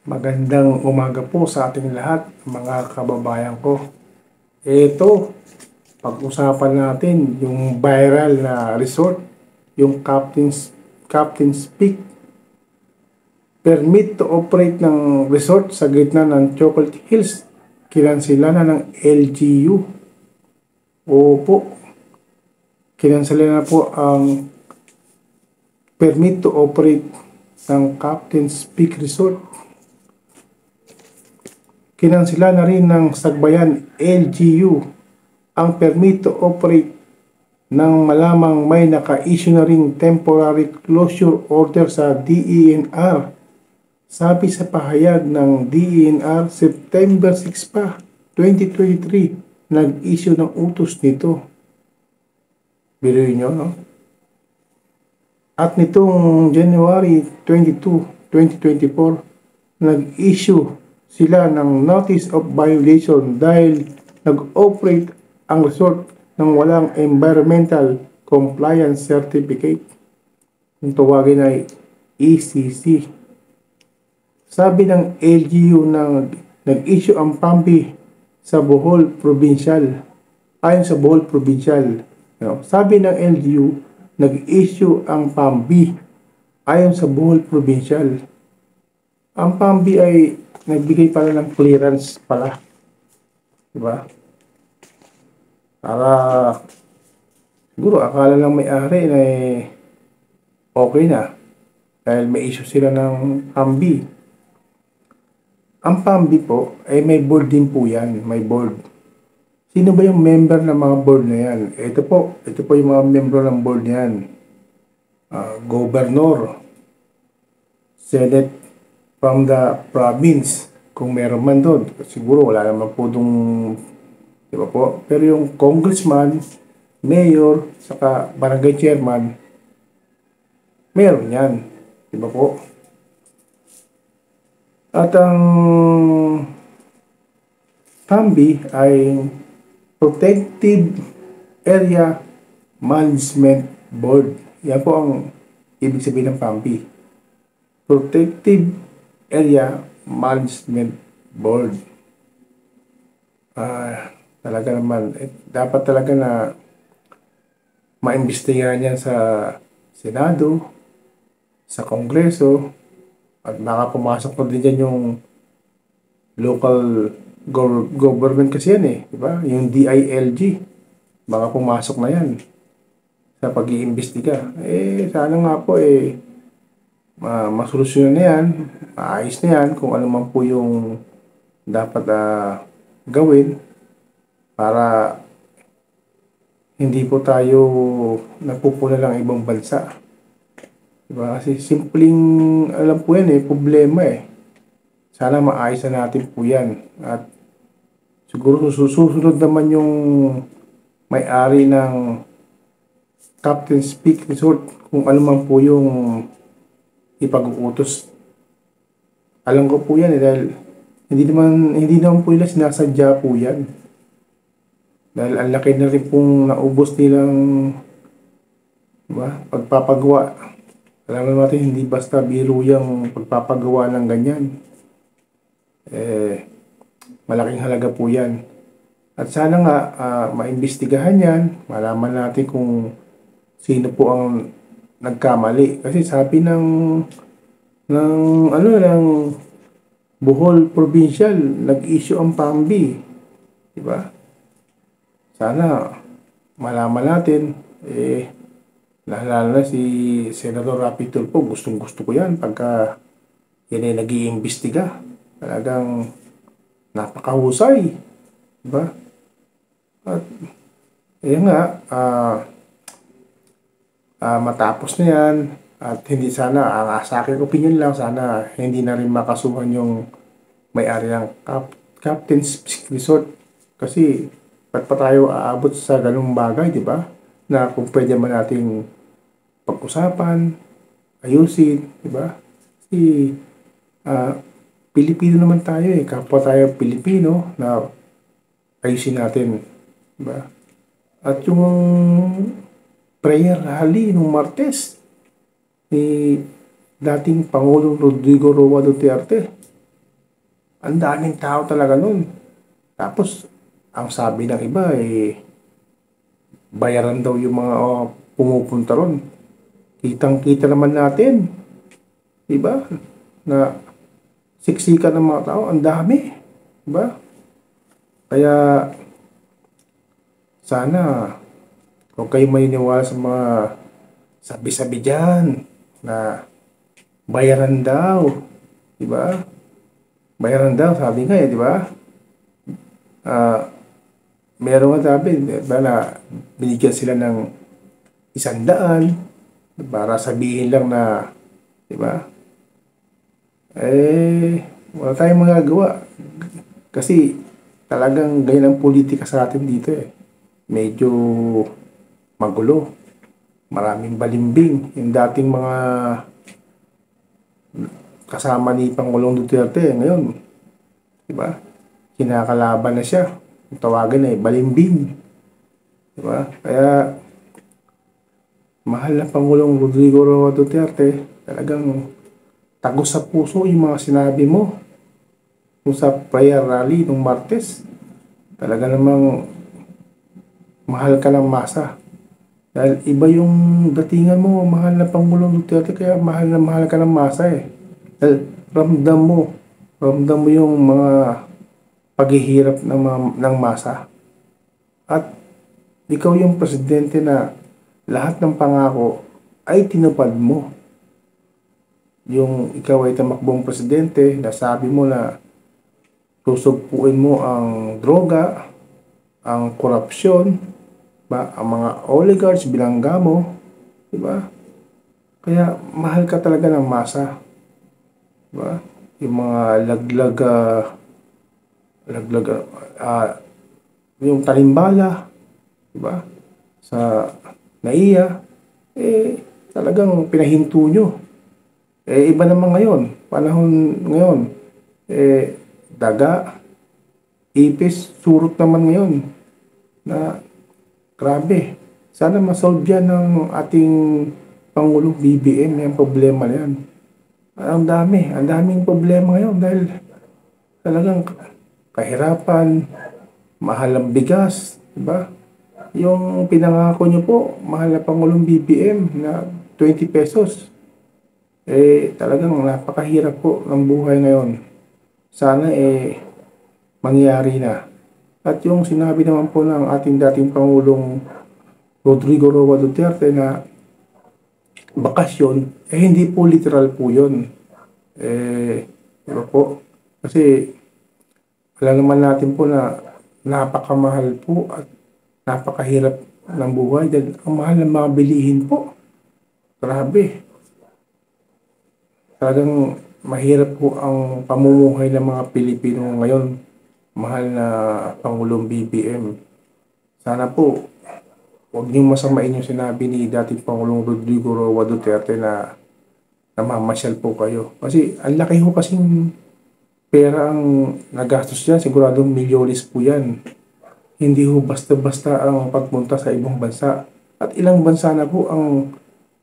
Magandang umaga po sa ating lahat, mga kababayan ko. Ito, pag-usapan natin yung viral na resort, yung Captain's Peak. Permit to operate ng resort sa gitna ng Chocolate Hills. Kinansila na ng LGU. Opo, kinansila na po ang permit to operate ng Captain's Peak Resort. Kinansila na rin ng Sagbayan LGU ang permit to operate nang malamang may naka-issue na ring temporary closure order sa DENR. Sabi sa pahayag ng DENR, September 6 pa, 2023, nag-issue ng utos nito. Biruin nyo, no? At nitong January 22, 2024, nag-issue sila ng notice of violation dahil nag-operate ang resort ng walang environmental compliance certificate. Kung tawagin ay ECC. Sabi ng LGU na nag-issue ang PAMBI sa Bohol Provincial. Ayon sa Bohol Provincial. Sabi ng LGU, nag-issue ang PAMBI ayon sa Bohol Provincial. Ang PAMBI ay nagbigay pala ng clearance pala. Diba? Para siguro akala lang may-ari na okay na dahil may issue sila ng PAMBI. Ang PAMBI po ay may board din po yan. May board. Sino ba yung member ng mga board na yan? Ito po yung mga member ng board na yan. Governor, Senate from the province, kung meron man doon. Siguro wala naman po doon, di ba po? Pero yung congressman, mayor, saka barangay chairman, meron yan. Di ba po? At ang PAMBI ay Protective Area Management Board. Yan po ang ibig sabihin ng PAMBI. Protective Area Management Board. Talaga naman, dapat talaga na maimbestigahan yan sa Senado, sa Kongreso, at baka pumasok na din dyan yung local government kasi yan diba? Yung DILG, baka pumasok na yan sa pag-iimbestiga. Sana nga po masolusyonan na yan, maayos na yan kung ano man po yung dapat gawin para hindi po tayo napupuna ng ibang bansa. Diba? Kasi simpleng alam po yan problema Sana maayos na natin po yan. At siguro susunod naman yung may-ari ng Captain's Peak Resort kung ano man po yung ipag-uutos. Alam ko po yan dahil hindi naman po nila sinasadya po yan. Dahil ang laki na rin pong naubos nilang pagpapagawa. Alam natin hindi basta biro yung pagpapagawa ng ganyan. Malaking halaga po yan. At sana nga maimbestigahan yan, malaman natin kung sino po ang nagkamali. Kasi sabi ng Bohol Provincial, nag-issue ang PAMBI. Diba? Sana malaman natin, lalo na si Senator Rapi Tulfo, gustong-gusto ko yan pagka yan ay nag-iimbestiga. Talagang napakahusay. Diba? At matapos na yan at hindi sana, sa akin opinion lang, sana hindi na rin makasuhan yung may-ari ng Captain's Resort kasi ba't pa tayo aabot sa ganung bagay, di ba? Na kung pwede man nating pag-usapan, ayusin, di ba? Kasi Pilipino naman tayo kapwa tayo Pilipino na ayusin natin, di ba? At yung prayer rally nung Martes ni dating Pangulong Rodrigo Roa Duterte, Ang daming tao talaga nun. Tapos, ang sabi ng iba bayaran daw yung mga pumupunta ron. Kitang-kita naman natin, di ba? Na siksikan ng mga tao, ang dami, di ba? Kaya sana huwag kayo maniniwala sa mga sabi-sabi dyan na bayaran daw, di ba? Bayaran daw, sabi nga di ba? Meron nga sabi, di ba, na binigyan sila ng 100 para sabihin lang na, di ba? Wala tayong magagawa. Kasi talagang ganyan ang politika sa atin dito Medyo magulo. Maraming balimbing. Yung dating mga kasama ni Pangulong Duterte ngayon, di ba? Kinakalaban na siya. Ang tawagan balimbing. Di ba? Kaya mahal na Pangulong Rodrigo Roa Duterte, talagang tagos sa puso yung mga sinabi mo kung sa prayer rally nung Martes. Talaga namang mahal ka ng masa. Dahil iba yung datingan mo, mahal na Pangulong Duterte, kaya mahal ka ng masa Dahil ramdam mo yung mga paghihirap ng masa. At ikaw yung presidente na lahat ng pangako ay tinupad mo. Yung ikaw ay tamakbong presidente, nasabi mo na susugpuin mo ang droga, ang korupsyon, ang mga oligarchs, bilangga mo, di ba? Kaya mahal ka talaga ng masa. Di ba? Yung mga yung talimbala, di ba? Sa NAIA, talagang pinahinto nyo. Iba naman ngayon, panahon ngayon, daga, ipis, surot naman ngayon na grabe. Sana masolve yan ng ating Pangulong BBM yung problema na yan. Ang daming problema ngayon dahil talagang kahirapan, mahal ang bigas, diba? Yung pinangako nyo po, mahal na Pangulong BBM na 20 pesos. Talagang napakahirap po ng buhay ngayon. Sana mangyari na. At yung sinabi naman po ng ating dating Pangulong Rodrigo Roa Duterte na bakasyon, hindi po literal po yun. Diba po? Kasi alam naman natin po na napakamahal po at napakahirap ng buhay dahil ang mahal ng mga bilihin po. Grabe. Talagang mahirap po ang pamumuhay ng mga Pilipino ngayon, mahal na Pangulong BBM. Sana po, huwag niyong masamain yung sinabi ni dating Pangulong Rodrigo Roa Duterte na namamasyal po kayo. Kasi ang laki ho kasing pera ang nagastos dyan, siguradong milyones po yan. Hindi ho basta-basta ang pagpunta sa ibang bansa. At ilang bansa na po ang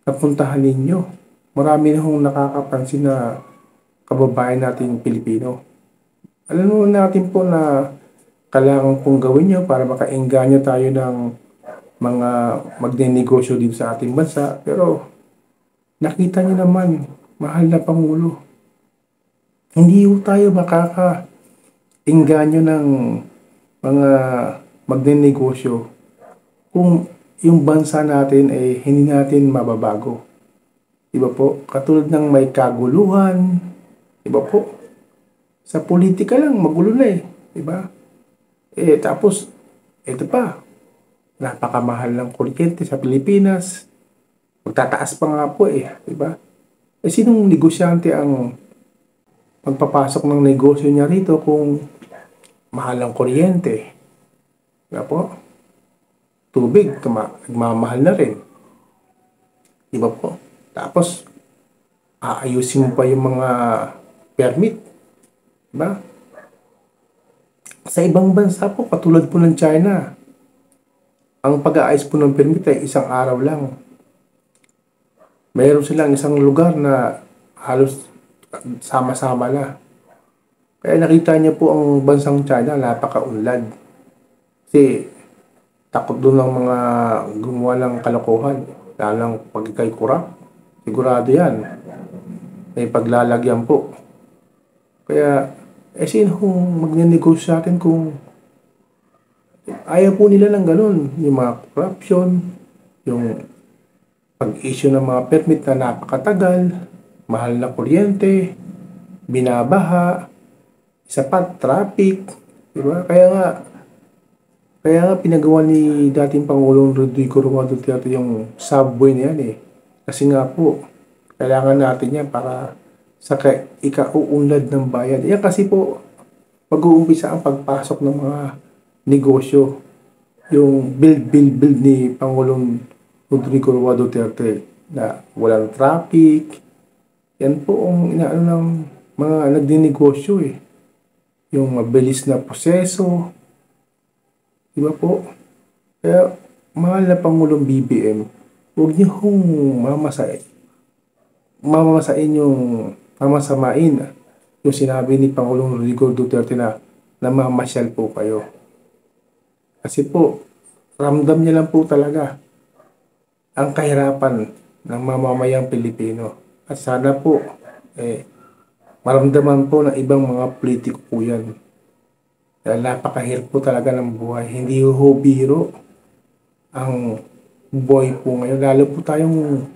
napuntahan ninyo. Marami na hong nakakapansin na kababayan nating Pilipino. Alam natin po na kailangan pong gawin nyo para makaengganyo tayo ng mga magnenegosyo dito sa ating bansa. Pero nakita nyo naman, mahal na Pangulo, hindi po tayo makakaengganyo ng mga magnenegosyo kung yung bansa natin hindi natin mababago. Diba po? Katulad ng may kaguluhan. Diba po? Sa politika lang, magulo na Diba? Tapos, ito pa. Napakamahal ng kuryente sa Pilipinas. Magtataas pa nga po Diba? Sinong negosyante ang magpapasok ng negosyo niya rito kung mahal ang kuryente? Diba po? Tubig, nagmamahal na rin. Diba po? Tapos, aayusin mo pa yung mga permit. Diba? Sa ibang bansa po, katulad po ng China, ang pag-aayos po ng permit ay isang araw lang. Mayroon silang isang lugar na halos sama-sama na. Kaya nakita niyo po ang bansang China, napakaunlad. Kasi takot doon ng mga gumawa ng kalokohan, lalo ng pag ikay kurap. Sigurado yan, may paglalagyan po. Kaya, sino kung magnenegosyo sa atin kung ayaw po nila ng ganun? Yung mga corruption, yung pag-issue ng mga permit na napakatagal, mahal na kuryente, binabaha, isa pa, traffic, diba? Kaya nga pinagawa ni dating Pangulong Rodrigo Roa Duterte yung subway na yan eh. Kasi nga po, kailangan natin yan para sa ikauunlad ng bayan. Yan kasi po, pag-uumpisa ang pagpasok ng mga negosyo. Yung build ni Pangulong Rodrigo Roa Duterte na walang traffic. Yan po ang inaano ng mga nagdinegosyo eh. Yung mabilis na proseso. Diba po? Kaya, mahal na Pangulong BBM, huwag niyo hong mamasamain yung sinabi ni Pangulong Rodrigo Duterte na namamasyal po kayo. Kasi po, ramdam niya lang po talaga ang kahirapan ng mamamayang Pilipino. At sana po, maramdaman po ng ibang mga politiko po yan. Dahil napakahirap po talaga ng buhay. Hindi ho biro ang buhay po ngayon. Lalo po tayong,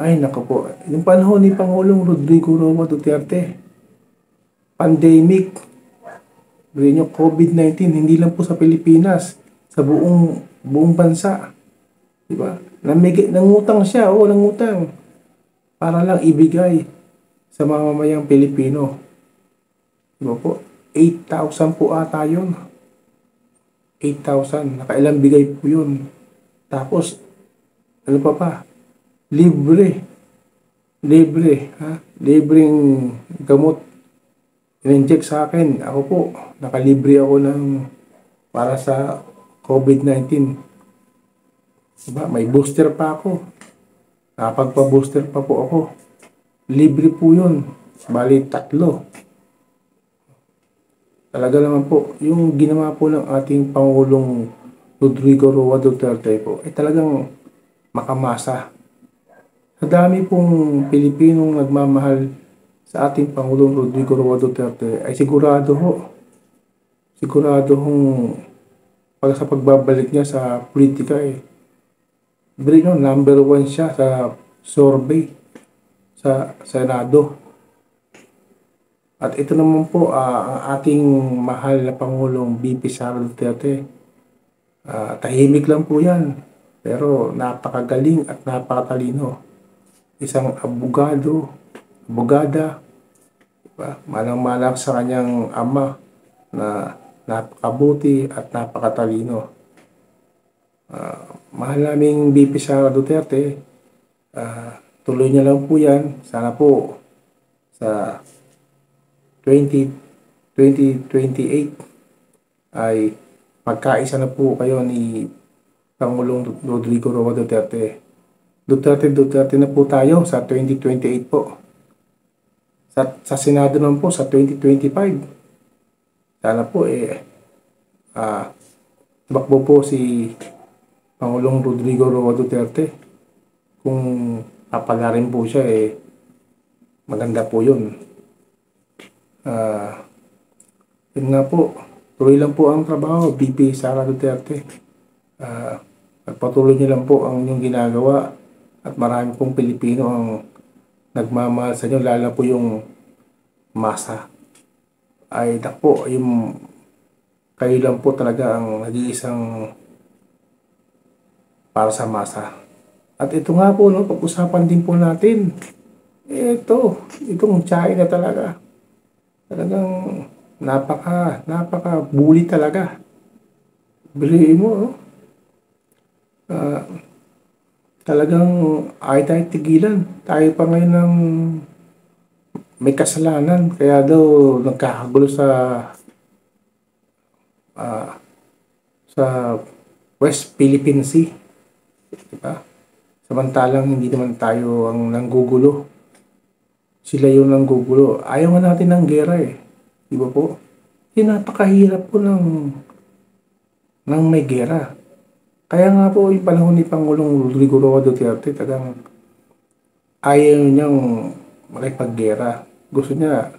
ay nako po, yung panahon ni Pangulong Rodrigo Roa Duterte, pandemic, yung COVID-19, hindi lang po sa Pilipinas, sa buong bansa. Diba? Nangutang siya, nangutang. Para lang ibigay sa mamamayang Pilipino. Diba po? 8,000 po ata yun. 8,000. Nakailang bigay po yun. Tapos, ano pa? Libre. Ha? Libreng gamot. In-inject sa akin. Ako po, nakalibre ako para sa COVID-19. Diba? May booster pa ako. Nakapagpa-booster pa po ako. Libre po yun. Bali, 3. Talaga naman po, yung ginawa po ng ating Pangulong Rodrigo Roa Duterte po, ay talagang makamasa. Sa dami pong Pilipinong nagmamahal sa ating Pangulong Rodrigo Roa Duterte, ay sigurado sa pagbabalik niya sa politika number 1 siya sa survey sa Senado. At ito naman po, ang ating mahal na Pangulong BP Sara Duterte. Tahimik lang po yan. Pero napakagaling at napakatalino. Isang abogada, diba? Malang-malang sa kanyang ama na napakabuti at napakatalino. Mahal naming BP Sara Duterte. Tuloy niya lang po yan. Sana po sa 2028 ay magkaisa na po kayo ni Pangulong Rodrigo Roa Duterte. Duterte na po tayo sa 2028 po. Sa Senado naman po sa 2025. Sana po tumakbo po si Pangulong Rodrigo Roa Duterte. Kung papalarin po siya maganda po yun. Yun nga po, tuloy lang po ang trabaho, BP Sara Duterte. Pagpatuloy niyo lang po ang inyong ginagawa at marami pong Pilipino ang nagmamahal sa inyo, lalo po yung masa. Ay po, kayo lang po talaga ang nag-iisang para sa masa. At ito nga po, pag-usapan din po natin. Itong China talaga. Talagang napaka bully talaga. Biliin mo, talagang ay tayo tigilan. Tayo pa ngayon ng may kasalanan. Kaya daw nagkakagulo sa West Philippine Sea. Diba? Samantalang hindi naman tayo ang nanggugulo. Sila yung nanggugulo. Ayaw nga natin ng gera Di ba po? Kasi napakahirap po ng may gera. Kaya nga po yung panahon ni Pangulong Rodrigo Roa Duterte, talagang ayaw niyang makipaggera. Gusto niya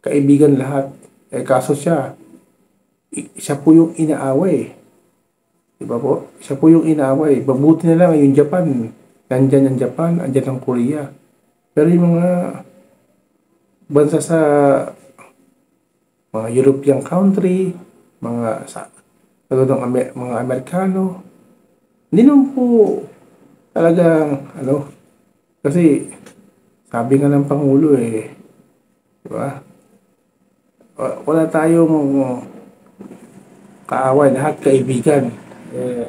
kaibigan lahat. Kaso siya po yung inaaway. Di ba po? Siya po yung inaaway. Mabuti na lang yung Japan. Nandyan ang Japan, andyan ang Korea. Pero yung mga bansa sa mga European country, mga Amerikano, hindi naman po talagang kasi sabi nga ng Pangulo di ba? Wala tayong kaaway, lahat kaibigan.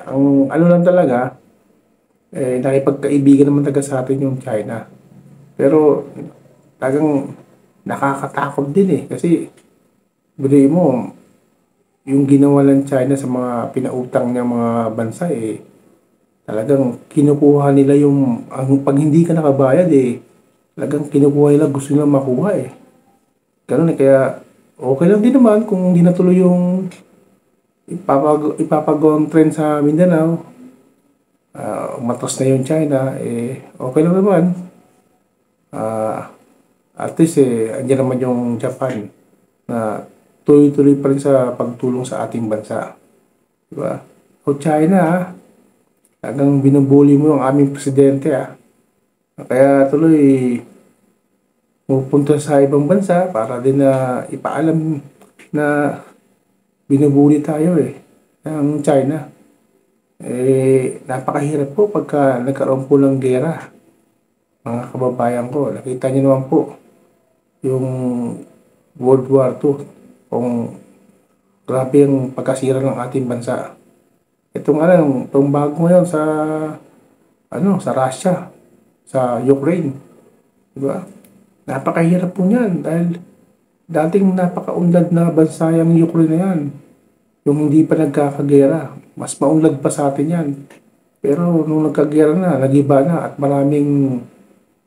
Ang ano lang talaga, nakipagkaibigan naman talaga sa atin yung China. Pero talagang nakakatakot din kasi bili mo, yung ginawa ng China sa mga pinautang niya mga bansa talagang kinukuha nila pag hindi ka nakabayad talagang kinukuha nila, gusto nila makuha Ganun kaya okay lang din naman kung hindi natuloy yung ipapagawang trend sa Mindanao. Umatos na yung China, okay lang naman. At least andyan naman yung Japan na tuloy-tuloy pa rin sa pagtulong sa ating bansa. Diba? O China, talagang binubuli mo yung aming presidente Kaya tuloy pupunta sa ibang bansa para din na ipaalam na binubuli tayo ng China. Napakahirap po pagka nagkaroon po ng gera. Mga kababayan ko, nakita niyo naman po yung World War II kung grabe yung pagkasira ng ating bansa. Itong bago ngayon sa Russia, sa Ukraine, di ba? Napakahirap po niyan dahil dating napakaunlad na bansa yung Ukraine na yan. Yung hindi pa nagkakagera, mas maunlad pa sa atin yan. Pero nung nagkagera na, nagiba na at maraming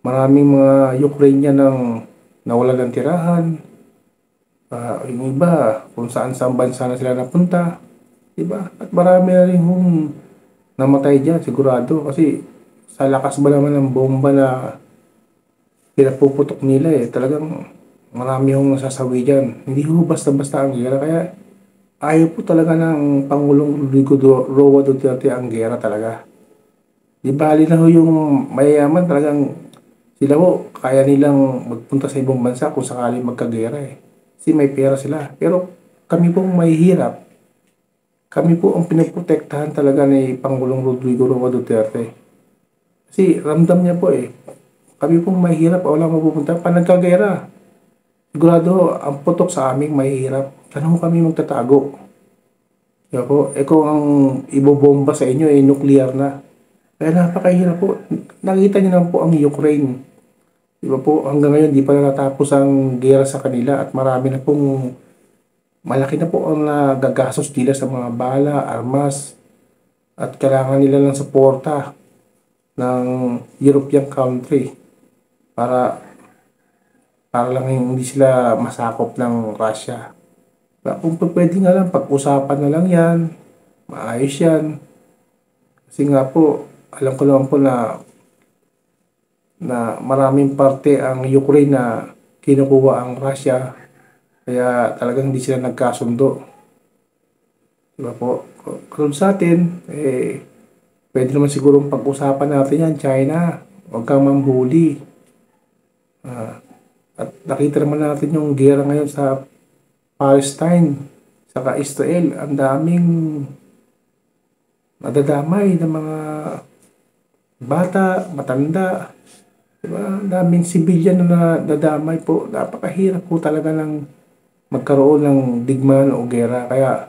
mga Ukrainian nang nawalan ng tirahan. Yung iba, kung saan bansa na sila napunta. Diba? At marami na rin namatay dyan, sigurado. Kasi sa lakas ba naman ng bomba na pinapuputok nila talagang marami nasasawi dyan. Hindi basta-basta ang gera. Kaya ayaw po talaga ng Pangulong Rodrigo Roa Duterte ang gera talaga. Di bali na yung mayayaman talagang sila kaya nilang magpunta sa ibang bansa kung sakaling magkagera Kasi may pera sila. Pero kami pong mahihirap. Kami po ang pinoprotektahan talaga ni Pangulong Rodrigo Roa Duterte. Kasi ramdam niya po kami pong mahihirap, wala mapupunta. Pa nagkagera, sigurado ang putok sa aming mahihirap. Saan kami magtatago? Kaya po, kung ang ibobomba sa inyo nuclear na. Kaya napakahirap po. Nakita niyo naman po ang Ukraine. Diba po, hanggang ngayon di pa natapos ang gera sa kanila at malaki na po ang nagagastos nila sa mga bala, armas, at kailangan nila ng suporta ng European country para lang hindi sila masakop ng Russia. Kung pwede nga lang, pag-usapan na lang yan, maayos yan. Kasi nga po, alam ko naman po na maraming parte ang Ukraine na kinukuha ang Russia. Kaya talagang hindi sila nagkasundo. Diba po? Kung sa atin, pwede naman sigurong pag-usapan natin yan, China. Huwag kang mambuli. At nakita naman natin yung gera ngayon sa Palestine, saka Israel. Ang daming nadadamay ng mga bata, matanda. Diba? Ang daming civilian na nadadamay po. Napakahirap po talaga ng magkaroon ng digmaan o gera. Kaya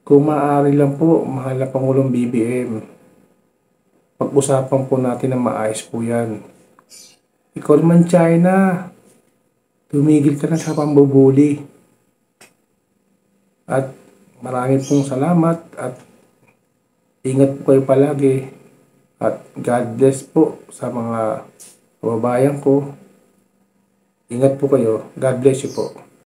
kung maaari lang po, mahal na Pangulong BBM, pag-usapan po natin na maayos po yan. Ikaw naman China, tumigil ka na sa pambubuli. At maraming pong salamat at ingat po kayo palagi. At God bless po sa mga kababayan ko. Ingat po kayo. God bless you po.